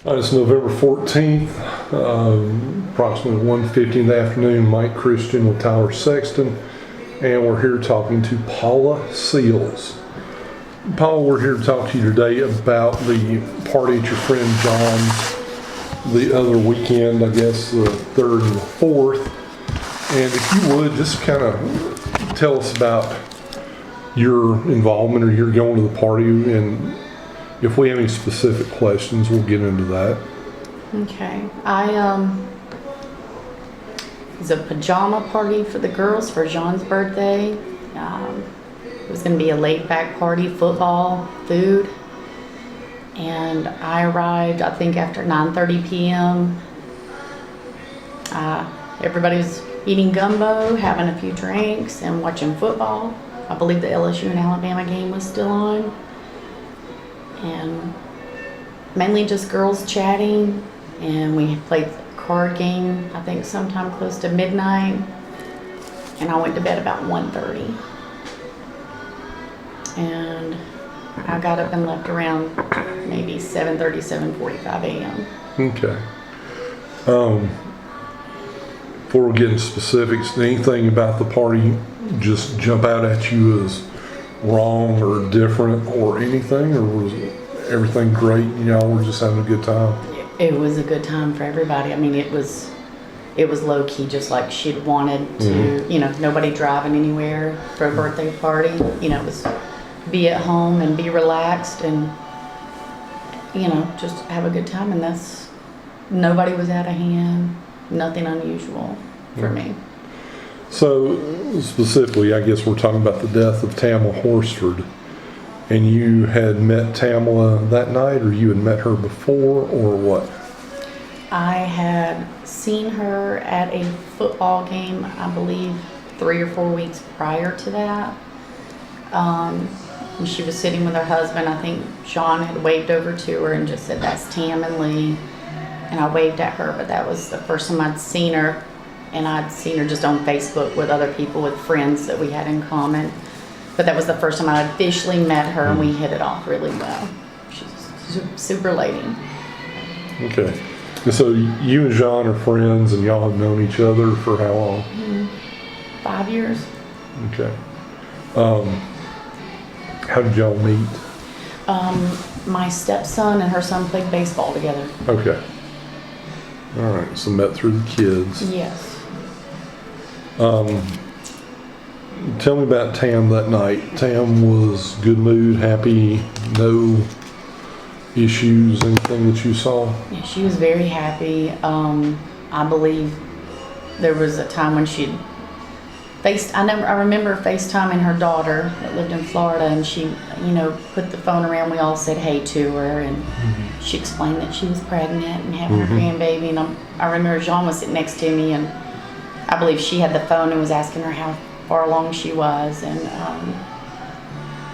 It's November 14th, approximately 1:50 in the afternoon. Mike Christian with Tyler Sexton, and we're here talking to Paula Seals. Paula, we're here to talk to you today about the party at your friend John's the other weekend, I guess the 3rd and the 4th. And if you would, just kind of tell us about your involvement or your going to the party, and if we have any specific questions, we'll get into that. Okay. It was a pajama party for the girls for John's birthday. It was going to be a laid-back party, football, food. And I arrived, I think, after 9:30 p.m. Everybody was eating gumbo, having a few drinks, and watching football. I believe the LSU and Alabama game was still on. And mainly just girls chatting, and we played a card game, I think sometime close to midnight, and I went to bed about 1:30. And I got up and left around maybe 7:30, 7:45 a.m. Okay. Before we get into specifics, did anything about the party just jump out at you as wrong or different or anything, or was everything great? You know, we're just having a good time. It was a good time for everybody. I mean, it was low key, just like she'd wanted to. You know, nobody driving anywhere for a birthday party. You know, it was be at home and be relaxed and, you know, just have a good time. And that's, nobody was out of hand. Nothing unusual for me. So specifically, I guess we're talking about the death of Tamla Horsford. And you had met Tamla that night, or you had met her before, or what? I had seen her at a football game, I believe 3 or 4 weeks prior to that. And she was sitting with her husband. I think Sean had waved over to her and just said, "That's Tam and Lee." And I waved at her, but that was the first time I'd seen her. And I'd seen her just on Facebook with other people, with friends that we had in common. But that was the first time I officially met her, and we hit it off really well. She's a super lady. Okay. And so you and John are friends, and y'all have known each other for how long? 5 years. Okay. How did y'all meet? My stepson and her son played baseball together. Okay. All right. So met through the kids. Yes. Tell me about Tam that night. Tam was good mood, happy, no issues, anything that you saw? Yeah, she was very happy. I believe there was a time when she'd I remember FaceTiming her daughter that lived in Florida, and she, you know, put the phone around. We all said hey to her, and she explained that she was pregnant and having her grandbaby. And I remember Jean was sitting next to me, and I believe she had the phone and was asking her how far along she was. And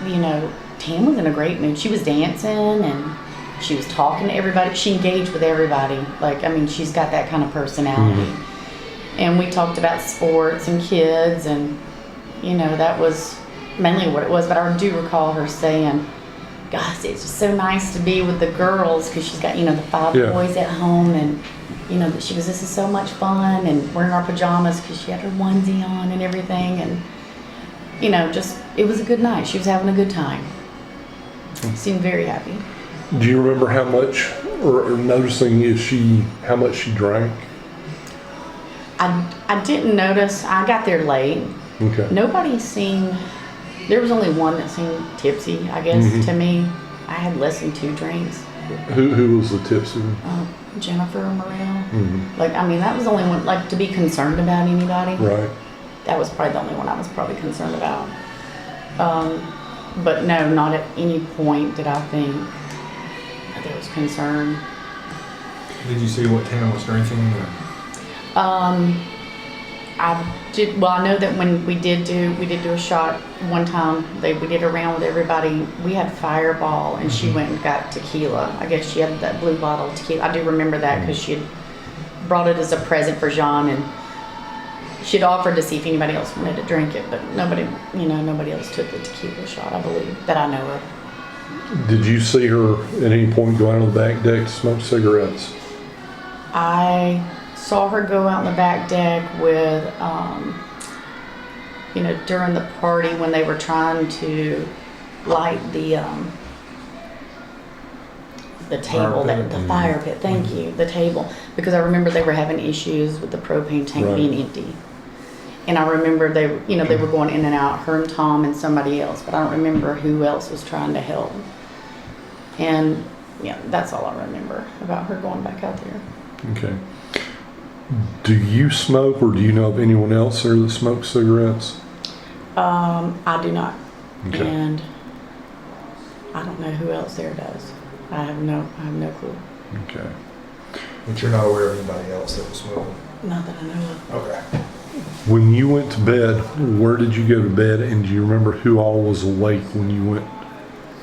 you know, Tam was in a great mood. She was dancing and she was talking to everybody. She engaged with everybody. Like, I mean, she's got that kind of personality. And we talked about sports and kids, and, you know, that was mainly what it was. But I do recall her saying, "Gosh, it's just so nice to be with the girls," because she's got, you know, the 5 boys at home, and, you know, she was, "This is so much fun," and wearing our pajamas because she had her onesie on and everything. And, you know, just, it was a good night. She was having a good time. Seemed very happy. Do you remember how much, or noticing how much she drank? I didn't notice. I got there late. Okay. Nobody seemed, there was only one that seemed tipsy, I guess, to me. I had less than 2 drinks. Who was the tipsy? Jennifer Morel. Like, I mean, that was the only one, like, to be concerned about anybody. Right. That was probably the only one I was probably concerned about. But no, not at any point did I think that there was concern. Did you see what Tam was drinking? I did. Well, I know that when we did do a shot one time. We did a round with everybody. We had Fireball, and she went and got tequila. I guess she had that blue bottle of tequila. I do remember that because she had brought it as a present for Jean, and she'd offered to see if anybody else wanted to drink it, but nobody else took the tequila shot, I believe, that I know of. Did you see her at any point go out on the back deck to smoke cigarettes? I saw her go out on the back deck with, during the party when they were trying to light the table, the fire pit. Thank you, the table, because I remember they were having issues with the propane tank Right. being empty, and I remember they were going in and out, her and Tom and somebody else, but I don't remember who else was trying to help. And yeah, that's all I remember about her going back out there. Okay. Do you smoke, or do you know of anyone else there that smokes cigarettes? I do not, Okay. and I don't know who else there does. I have no clue. Okay. But you're not aware of anybody else that was smoking? Not that I know of. Okay. When you went to bed, where did you go to bed, and do you remember who all was awake when you went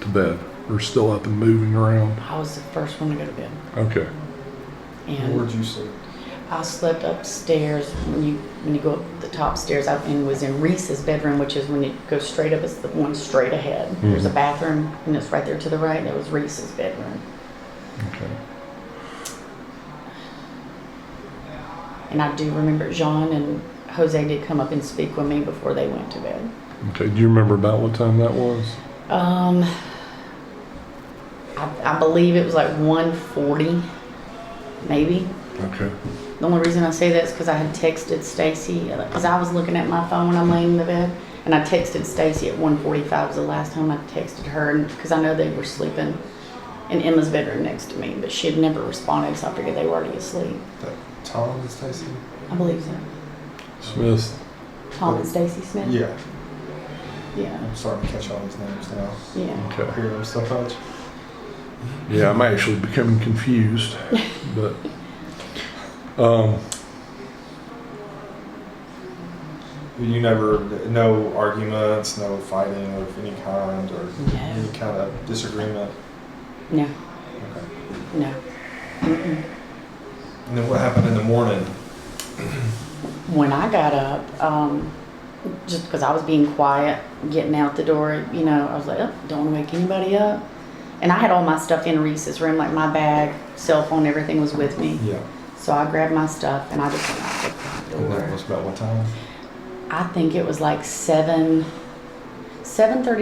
to bed, or still up and moving around? I was the first one to go to bed, Okay. and Where'd you sleep? I slept upstairs. When you go up the top stairs, I was in Reese's bedroom, which is when you go straight up, it's the one straight ahead. There's a bathroom, and it's right there to the right. That was Reese's bedroom. Okay. And I do remember Jean and Jose did come up and speak with me before they went to bed. Okay. Do you remember about what time that was? I believe it was like 1:40, maybe. Okay. The only reason I say that is because I had texted Stacy, because I was looking at my phone when I'm laying in the bed, and I texted Stacy at 1:45 was the last time I texted her, and because I know they were sleeping in Emma's bedroom next to me, but she had never responded, so I figured they were already asleep. That Tom and Stacy? I believe so. Smith. Tom and Stacy Smith? Yeah. Yeah. I'm starting to catch all these names now. Yeah. Okay. Hear them so much. Yeah, I'm actually becoming confused, but You never, no arguments, no fighting of any kind, or any kind of disagreement? No. Okay. No. Mm-mm. And then what happened in the morning? When I got up, just because I was being quiet, getting out the door, I was like, oh, don't want to wake anybody up. And I had all my stuff in Reese's room, like my bag, cell phone, everything was with me. Yeah. So I grabbed my stuff and I just went out the front And that door. was about what time? I think it was like 7:30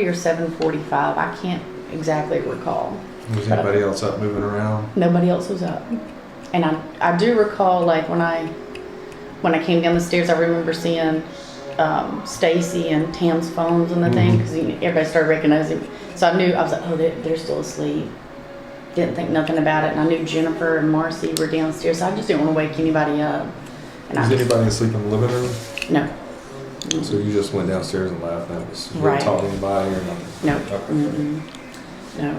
or 7:45. I can't exactly recall. Was anybody else up moving around? Nobody else was up. And I do recall, like, when I came down the stairs, I remember seeing Stacy and Tam's phones and the thing, because everybody started recognizing me. So I was like, oh, they're still asleep. Didn't think nothing about it. And I knew Jennifer and Marcy were downstairs, so I just didn't want to wake anybody up. And Was anybody asleep in the living room? No. So you just went downstairs and left, and it was Right. talking to anybody or nothing? No. Okay. Mm-mm. No.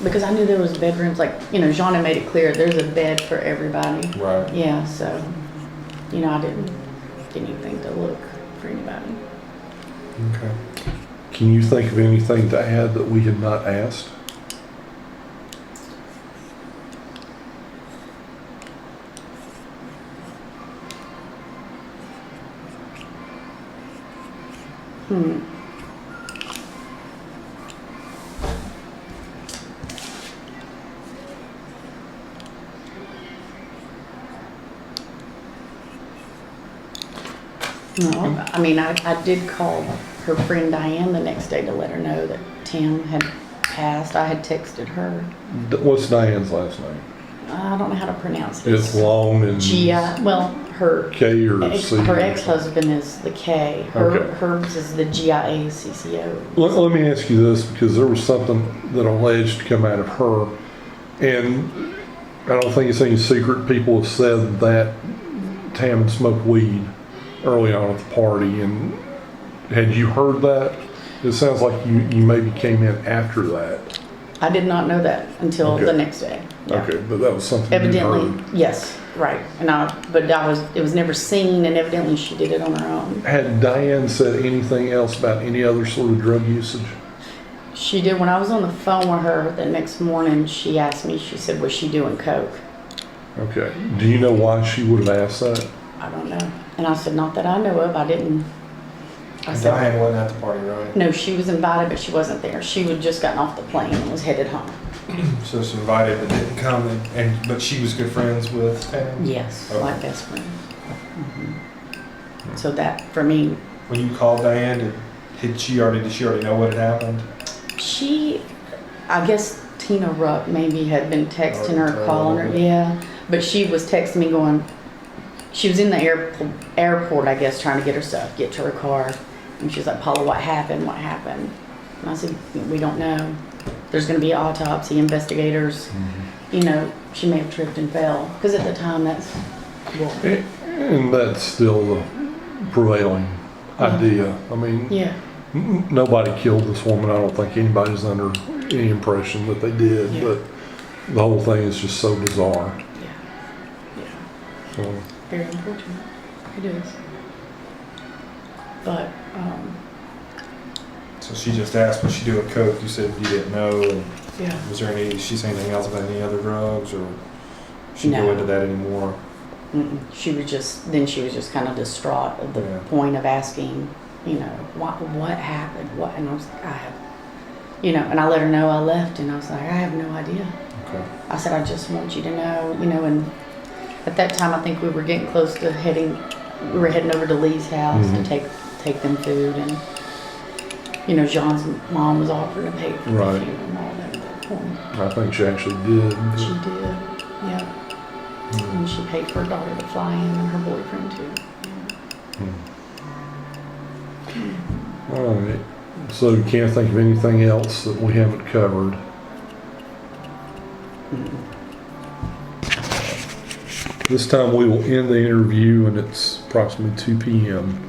Because I knew there was bedrooms, like, Jean had made it clear, there's a bed for everybody. Right. Yeah, so, I didn't even think to look for anybody. Okay. can you think of anything to add that we had not asked? No, I mean, I did call her friend Diane the next day to let her know that Tim had passed. I had texted her. What's Diane's last name? I don't know how to pronounce it. It's long and Well, her K or C. her ex-husband is the K. Okay. Hers is the GIACCO. Let me ask you this, because there was something that alleged to come out of her, and I don't think it's any secret. People have said that Tam had smoked weed early on at the party, and had you heard that? It sounds like you maybe came in after that. I did not know that until Okay. the next day. Yeah. Okay, but that was something you Evidently, heard. yes, right. And it was never seen, and evidently she did it on her own. Had Diane said anything else about any other sort of drug usage? She did. When I was on the phone with her the next morning, she asked me, she said, was she doing coke? Okay. Do you know why she would have asked that? I don't know. And I said, not that I know of. I I said, Diane wasn't at the party, right? no, she was invited, but she wasn't there. She had just gotten off the plane and was headed home. So she invited but didn't come, but she was good friends with Tam? Yes, Okay. like best friends. So that, for me, When you called Diane, did she already know what had happened? I guess Tina Rupp maybe had been texting her, Oh, calling her, yeah. But she was texting me going, she was in the airport, I guess, trying to get her stuff, get to her car. And she was like, Paula, what happened? What happened? And I said, we don't know. There's going to be autopsy, investigators. You know, she may have tripped and fell. Because at the time, that's, well, And that's still the prevailing idea. I mean, yeah, nobody killed this woman. I don't think anybody's under any impression that they did, Yeah. but the whole thing is just so bizarre. yeah. So, Very unfortunate. It is. But, So she just asked, would she do a coke? You said you didn't know. And yeah. was there any, did she say anything else about any other drugs, or she No. go into that anymore? She was just kind of distraught at the Yeah. point of asking, you know, what happened? What? And I was like, and I let her know I left, and I was like, I have no idea. Okay. I said, I just want you to know, and at that time, I think we were getting close to heading over to Lee's house to take them food, and, Jean's mom was offering to pay for Right. the funeral and all that at that point. I think she actually did. but- She did, yeah. And she paid for her daughter to fly in and her boyfriend too. All right. So you can't think of anything else that we haven't covered? This time we will end the interview, and it's approximately 2 p.m.